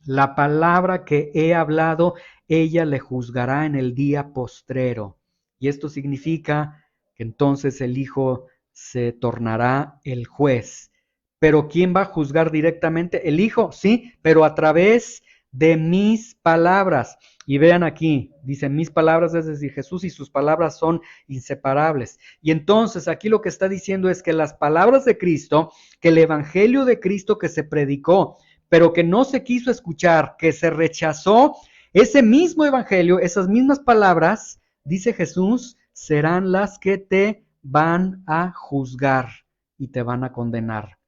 S1: La palabra que he hablado, ella le juzgará en el día postrero. Y esto significa que entonces el Hijo se tornará el juez. Pero ¿quién va a juzgar directamente? El Hijo, sí, pero a través de mis palabras. Y vean aquí, dicen mis palabras, es decir, Jesús y sus palabras son inseparables. Y entonces aquí lo que está diciendo es que las palabras de Cristo, que el Evangelio de Cristo que se predicó, pero que no se quiso escuchar, que se rechazó, ese mismo Evangelio, esas mismas palabras, dice Jesús, serán las que te van a juzgar y te van a condenar.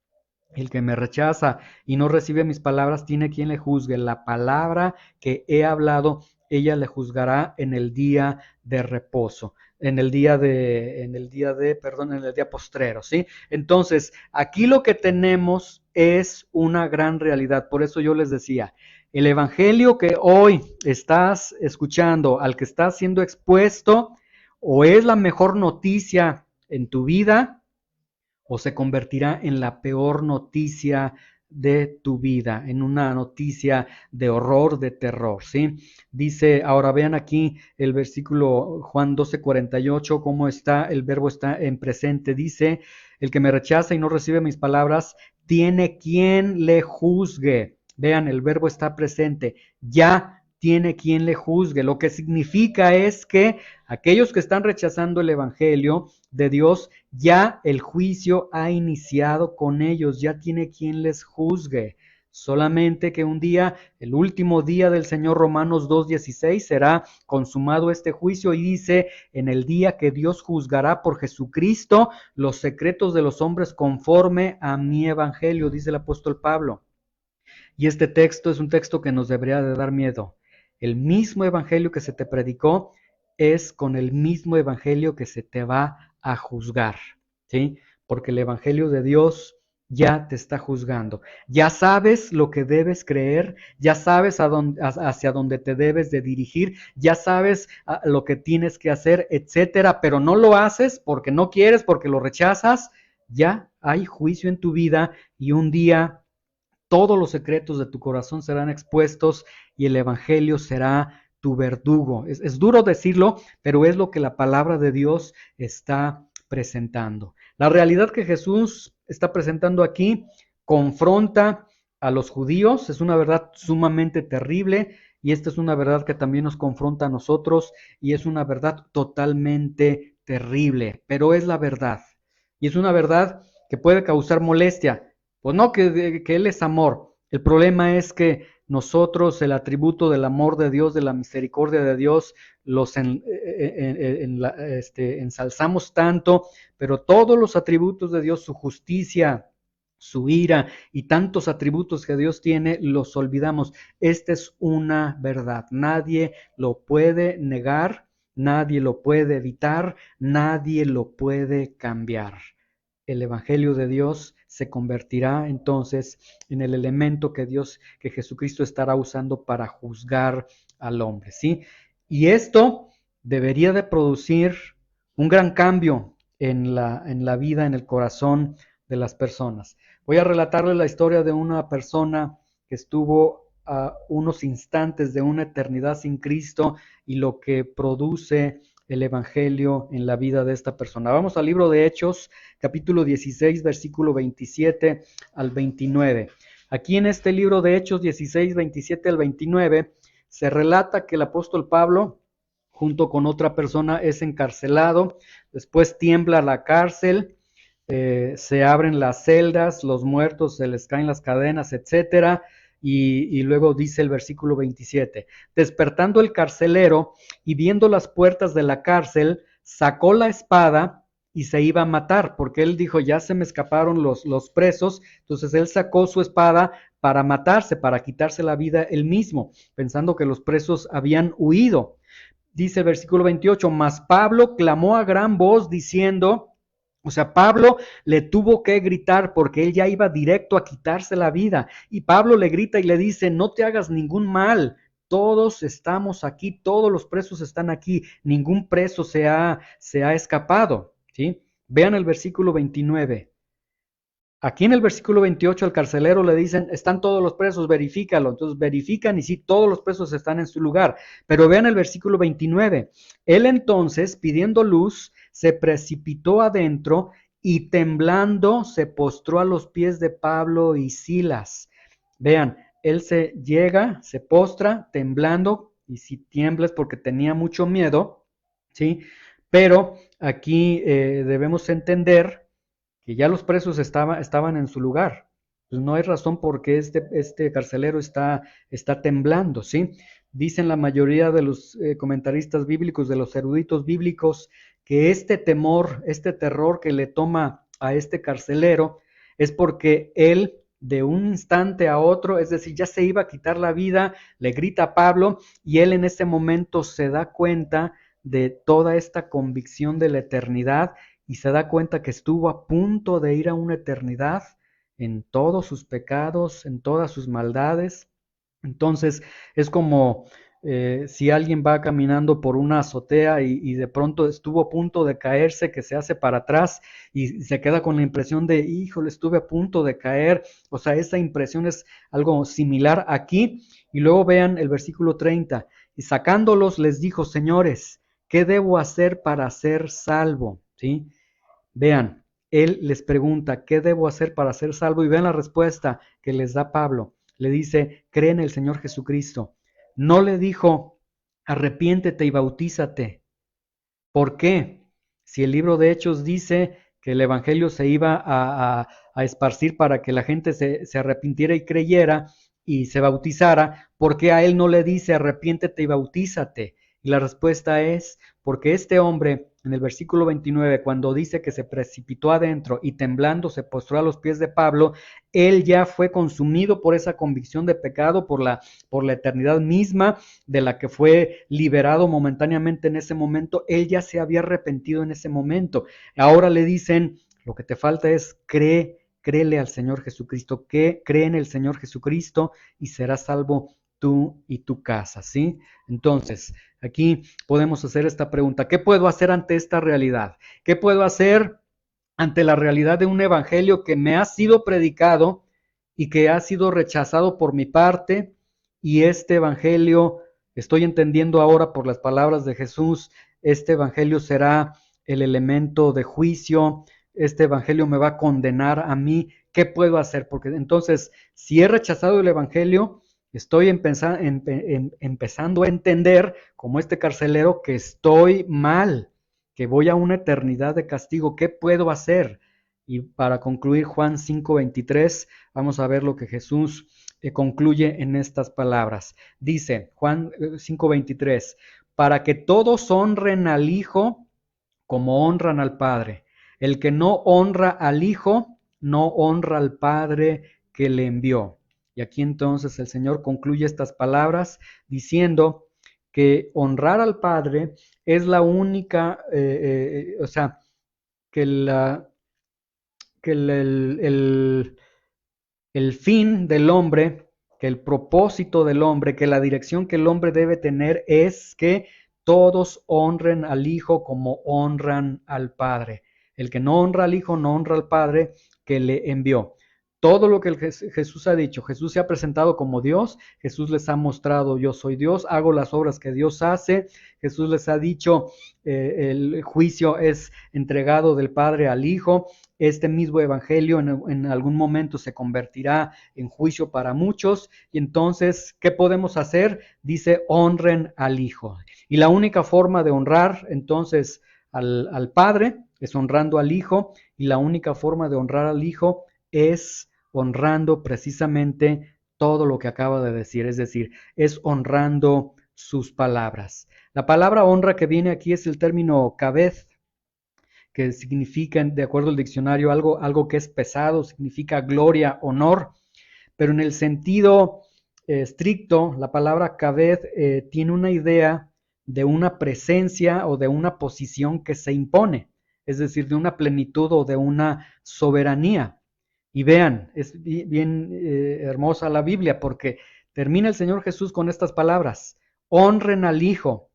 S1: El que me rechaza y no recibe mis palabras tiene quien le juzgue. La palabra que he hablado, ella le juzgará en el día de reposo, en el día postrero, ¿sí? Entonces, aquí lo que tenemos es una gran realidad. Por eso yo les decía, el evangelio que hoy estás escuchando, al que estás siendo expuesto, o es la mejor noticia en tu vida, o se convertirá en la peor noticia de tu vida, en una noticia de horror, de terror, ¿sí? Dice, ahora vean aquí el versículo Juan 12:48, cómo está, el verbo está en presente, dice, el que me rechaza y no recibe mis palabras, tiene quien le juzgue. Vean, el verbo está presente, ya tiene quien le juzgue. Lo que significa es que aquellos que están rechazando el evangelio de Dios, ya el juicio ha iniciado con ellos, ya tiene quien les juzgue. Solamente que un día, el último día del Señor, Romanos 2:16, será consumado este juicio y dice, en el día que Dios juzgará por Jesucristo los secretos de los hombres conforme a mi evangelio, dice el apóstol Pablo. Y este texto es un texto que nos debería de dar miedo. El mismo evangelio que se te predicó es con el mismo evangelio que se te va a juzgar, ¿sí? Porque el evangelio de Dios ya te está juzgando. Ya sabes lo que debes creer, ya sabes hacia dónde te debes de dirigir, ya sabes lo que tienes que hacer, etcétera, pero no lo haces porque no quieres, porque lo rechazas. Ya hay juicio en tu vida y un día todos los secretos de tu corazón serán expuestos y el evangelio será tu verdugo. Es duro decirlo, pero es lo que la palabra de Dios está presentando. La realidad que Jesús está presentando aquí confronta a los judíos, es una verdad sumamente terrible Y esta es una verdad que también nos confronta a nosotros y es una verdad totalmente terrible, pero es la verdad. Y es una verdad que puede causar molestia. Pues no, que Él es amor. El problema es que nosotros el atributo del amor de Dios, de la misericordia de Dios, los ensalzamos tanto, pero todos los atributos de Dios, su justicia, su ira y tantos atributos que Dios tiene, los olvidamos. Esta es una verdad. Nadie lo puede negar, nadie lo puede evitar, nadie lo puede cambiar. El Evangelio de Dios se convertirá entonces en el elemento que Jesucristo estará usando para juzgar al hombre, ¿sí? Y esto debería de producir un gran cambio en la vida, en el corazón de las personas. Voy a relatarles la historia de una persona que estuvo a unos instantes de una eternidad sin Cristo y lo que produce el Evangelio en la vida de esta persona. Vamos al libro de Hechos, capítulo 16, versículo 27 al 29. Aquí en este libro de Hechos 16, 27 al 29, se relata que el apóstol Pablo, junto con otra persona, es encarcelado, después tiembla la cárcel, se abren las celdas, los muertos se les caen las cadenas, etcétera, y luego dice el versículo 27, despertando el carcelero y viendo las puertas de la cárcel, sacó la espada y se iba a matar, porque él dijo, ya se me escaparon los presos, entonces él sacó su espada para matarse, para quitarse la vida él mismo, pensando que los presos habían huido. Dice el versículo 28, mas Pablo clamó a gran voz diciendo, o sea, Pablo le tuvo que gritar porque él ya iba directo a quitarse la vida. Y Pablo le grita y le dice, no te hagas ningún mal. Todos estamos aquí, todos los presos están aquí, ningún preso se ha escapado. ¿Sí? Vean el versículo 29. Aquí en el versículo 28 al carcelero le dicen, están todos los presos, verifícalo. Entonces verifican y sí, todos los presos están en su lugar. Pero vean el versículo 29. Él entonces, pidiendo luz, se precipitó adentro y temblando se postró a los pies de Pablo y Silas. Vean, él se llega, se postra, temblando, y si tiembla es porque tenía mucho miedo, ¿sí? Pero aquí debemos entender que ya los presos estaban en su lugar. Pues no hay razón por qué este carcelero está temblando, ¿sí? Dicen la mayoría de los comentaristas bíblicos, de los eruditos bíblicos, que este temor, este terror que le toma a este carcelero es porque él de un instante a otro, es decir, ya se iba a quitar la vida, le grita a Pablo y él en ese momento se da cuenta de toda esta convicción de la eternidad y se da cuenta que estuvo a punto de ir a una eternidad en todos sus pecados, en todas sus maldades. Entonces es como si alguien va caminando por una azotea y de pronto estuvo a punto de caerse, que se hace para atrás y se queda con la impresión de, híjole, estuve a punto de caer. O sea, esa impresión es algo similar aquí. Y luego vean el versículo 30. Y sacándolos les dijo, señores, ¿qué debo hacer para ser salvo? ¿Sí? Vean, él les pregunta, ¿qué debo hacer para ser salvo? Y vean la respuesta que les da Pablo. Le dice, cree en el Señor Jesucristo. No le dijo, arrepiéntete y bautízate. ¿Por qué? Si el libro de Hechos dice que el Evangelio se iba a esparcir para que la gente se arrepintiera y creyera y se bautizara, ¿por qué a él no le dice arrepiéntete y bautízate? Y la respuesta es porque este hombre, en el versículo 29, cuando dice que se precipitó adentro y temblando se postró a los pies de Pablo, él ya fue consumido por esa convicción de pecado, por la eternidad misma de la que fue liberado momentáneamente en ese momento. Él ya se había arrepentido en ese momento. Ahora le dicen, lo que te falta es créele al Señor Jesucristo, cree en el Señor Jesucristo y serás salvo tú y tu casa, ¿sí? Entonces, aquí podemos hacer esta pregunta, ¿qué puedo hacer ante esta realidad? ¿Qué puedo hacer ante la realidad de un evangelio que me ha sido predicado y que ha sido rechazado por mi parte? Y este evangelio, estoy entendiendo ahora por las palabras de Jesús, este evangelio será el elemento de juicio, este evangelio me va a condenar a mí, ¿qué puedo hacer? Porque entonces, si he rechazado el evangelio, Estoy empezando a entender, como este carcelero, que estoy mal, que voy a una eternidad de castigo. ¿Qué puedo hacer? Y para concluir, Juan 5:23, vamos a ver lo que Jesús concluye en estas palabras. Dice Juan 5:23, para que todos honren al Hijo como honran al Padre. El que no honra al Hijo, no honra al Padre que le envió. Y aquí entonces el Señor concluye estas palabras diciendo que honrar al Padre es la única, o sea, que, la, que el fin del hombre, que el propósito del hombre, que la dirección que el hombre debe tener es que todos honren al Hijo como honran al Padre. El que no honra al Hijo no honra al Padre que le envió. Todo lo que Jesús ha dicho, Jesús se ha presentado como Dios, Jesús les ha mostrado yo soy Dios, hago las obras que Dios hace, Jesús les ha dicho el juicio es entregado del Padre al Hijo, este mismo evangelio en algún momento se convertirá en juicio para muchos y entonces, ¿qué podemos hacer? Dice, honren al Hijo. Y la única forma de honrar entonces al Padre es honrando al Hijo y la única forma de honrar al Hijo es honrando precisamente todo lo que acaba de decir, es decir, es honrando sus palabras. La palabra honra que viene aquí es el término kaved, que significa, de acuerdo al diccionario, algo que es pesado, significa gloria, honor, pero en el sentido estricto, la palabra kaved tiene una idea de una presencia o de una posición que se impone, es decir, de una plenitud o de una soberanía. Y vean, es bien hermosa la Biblia porque termina el Señor Jesús con estas palabras: honren al Hijo,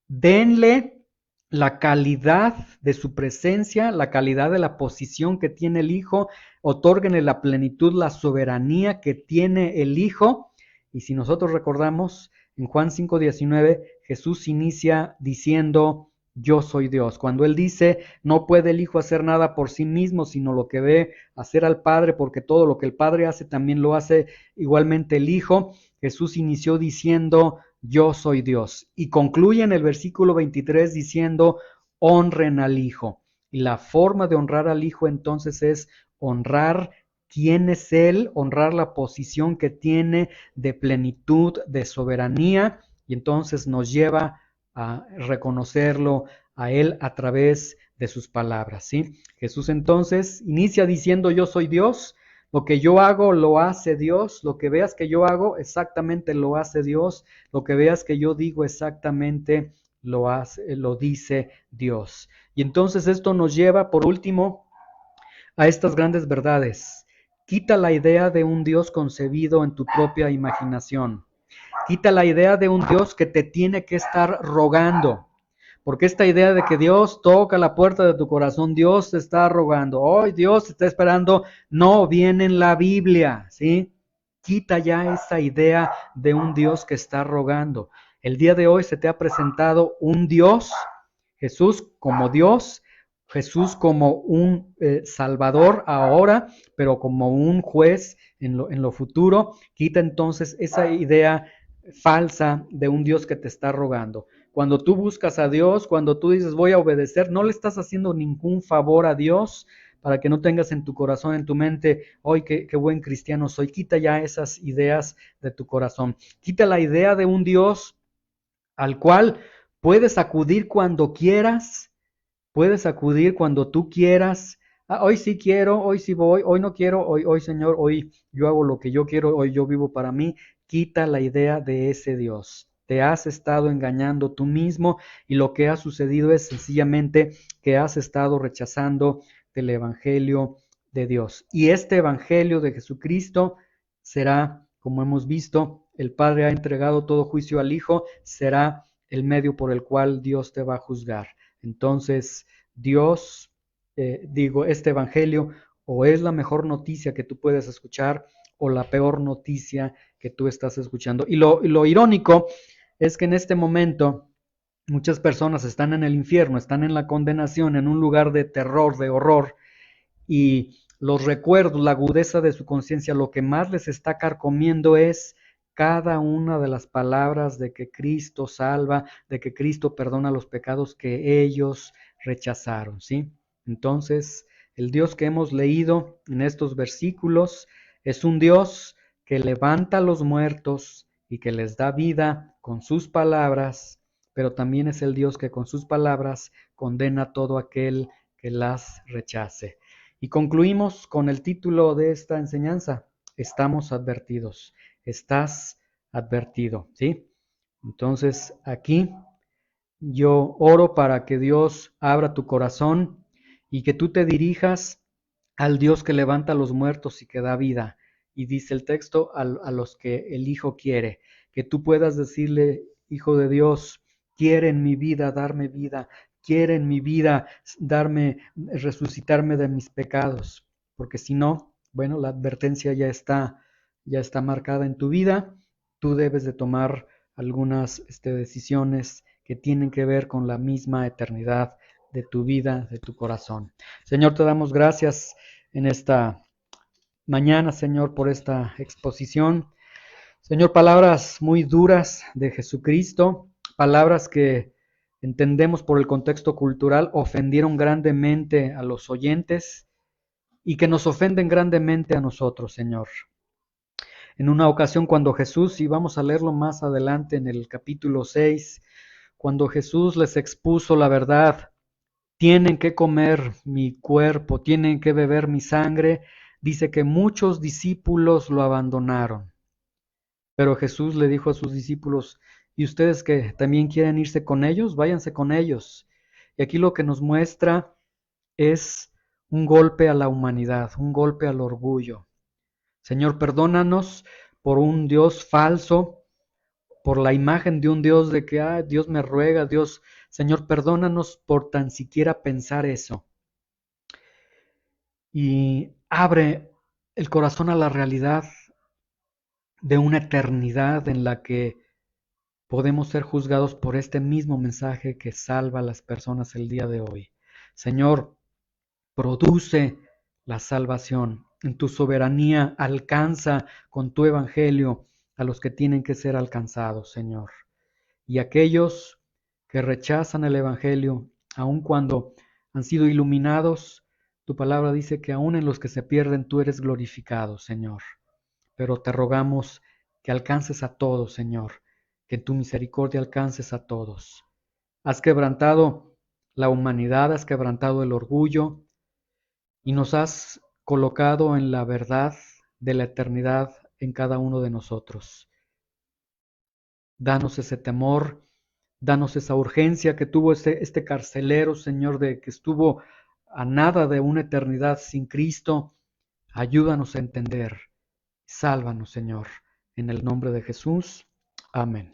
S1: denle la calidad de su presencia, la calidad de la posición que tiene el Hijo, otórguenle la plenitud, la soberanía que tiene el Hijo. Y si nosotros recordamos, en Juan 5:19, Jesús inicia diciendo, yo soy Dios. Cuando Él dice, no puede el Hijo hacer nada por sí mismo, sino lo que ve hacer al Padre, porque todo lo que el Padre hace también lo hace igualmente el Hijo. Jesús inició diciendo, yo soy Dios. Y concluye en el versículo 23 diciendo, honren al Hijo. Y la forma de honrar al Hijo entonces es honrar quién es Él, honrar la posición que tiene de plenitud, de soberanía, y entonces nos lleva a reconocerlo a Él a través de sus palabras, ¿sí? Jesús entonces inicia diciendo, yo soy Dios. Lo que yo hago lo hace Dios, lo que veas que yo hago exactamente lo hace Dios, lo que veas que yo digo exactamente lo dice Dios. Y entonces esto nos lleva, por último, a estas grandes verdades. Quita la idea de un Dios concebido en tu propia imaginación. Quita la idea de un Dios que te tiene que estar rogando. Porque esta idea de que Dios toca la puerta de tu corazón, Dios te está rogando, hoy Dios te está esperando, no viene en la Biblia, ¿sí? Quita ya esa idea de un Dios que está rogando. El día de hoy se te ha presentado un Dios, Jesús como Dios, Jesús como un Salvador ahora, pero como un juez en lo futuro. Quita entonces esa idea falsa de un Dios que te está rogando. Cuando tú buscas a Dios, cuando tú dices voy a obedecer, no le estás haciendo ningún favor a Dios para que no tengas en tu corazón, en tu mente, hoy qué buen cristiano soy. Quita ya esas ideas de tu corazón. Quita la idea de un Dios al cual puedes acudir cuando quieras, puedes acudir cuando tú quieras. Hoy sí quiero, hoy sí voy, hoy no quiero, hoy Señor, hoy yo hago lo que yo quiero, hoy yo vivo para mí. Quita la idea de ese Dios. Te has estado engañando tú mismo y lo que ha sucedido es sencillamente que has estado rechazando el Evangelio de Dios. Y este Evangelio de Jesucristo será, como hemos visto, el Padre ha entregado todo juicio al Hijo, será el medio por el cual Dios te va a juzgar. Entonces, Dios, este Evangelio, o es la mejor noticia que tú puedes escuchar, o la peor noticia que tú estás escuchando. Y lo irónico es que en este momento muchas personas están en el infierno, están en la condenación, en un lugar de terror, de horror, y los recuerdos, la agudeza de su conciencia, lo que más les está carcomiendo es cada una de las palabras de que Cristo salva, de que Cristo perdona los pecados que ellos rechazaron, ¿sí? Entonces, el Dios que hemos leído en estos versículos es un Dios que levanta a los muertos y que les da vida con sus palabras, pero también es el Dios que con sus palabras condena a todo aquel que las rechace. Y concluimos con el título de esta enseñanza: estamos advertidos. Estás advertido, ¿sí? Entonces, aquí yo oro para que Dios abra tu corazón y que tú te dirijas al Dios que levanta a los muertos y que da vida. Y dice el texto, a los que el Hijo quiere. Que tú puedas decirle: Hijo de Dios, quiere en mi vida, quiere en mi vida darme, resucitarme de mis pecados. Porque si no, bueno, la advertencia ya está marcada en tu vida. Tú debes de tomar algunas decisiones que tienen que ver con la misma eternidad de tu vida, de tu corazón. Señor, te damos gracias en esta mañana, Señor, por esta exposición. Señor, palabras muy duras de Jesucristo, palabras que entendemos por el contexto cultural ofendieron grandemente a los oyentes y que nos ofenden grandemente a nosotros, Señor. En una ocasión cuando Jesús, y vamos a leerlo más adelante en el capítulo 6, cuando Jesús les expuso la verdad: tienen que comer mi cuerpo, tienen que beber mi sangre, dice que muchos discípulos lo abandonaron. Pero Jesús le dijo a sus discípulos: ¿y ustedes que también quieren irse con ellos? Váyanse con ellos. Y aquí lo que nos muestra es un golpe a la humanidad, un golpe al orgullo. Señor, perdónanos por un Dios falso, por la imagen de un Dios de que, Dios me ruega, Dios, Señor, perdónanos por tan siquiera pensar eso. Y abre el corazón a la realidad de una eternidad en la que podemos ser juzgados por este mismo mensaje que salva a las personas el día de hoy. Señor, produce la salvación. En tu soberanía alcanza con tu evangelio a los que tienen que ser alcanzados, Señor. Y aquellos que rechazan el evangelio, aun cuando han sido iluminados, tu palabra dice que aun en los que se pierden tú eres glorificado, Señor. Pero te rogamos que alcances a todos, Señor, que en tu misericordia alcances a todos. Has quebrantado la humanidad, has quebrantado el orgullo y nos has colocado en la verdad de la eternidad en cada uno de nosotros. Danos ese temor, danos esa urgencia que tuvo este carcelero, Señor, de que estuvo a nada de una eternidad sin Cristo. Ayúdanos a entender. Sálvanos, Señor, en el nombre de Jesús. Amén.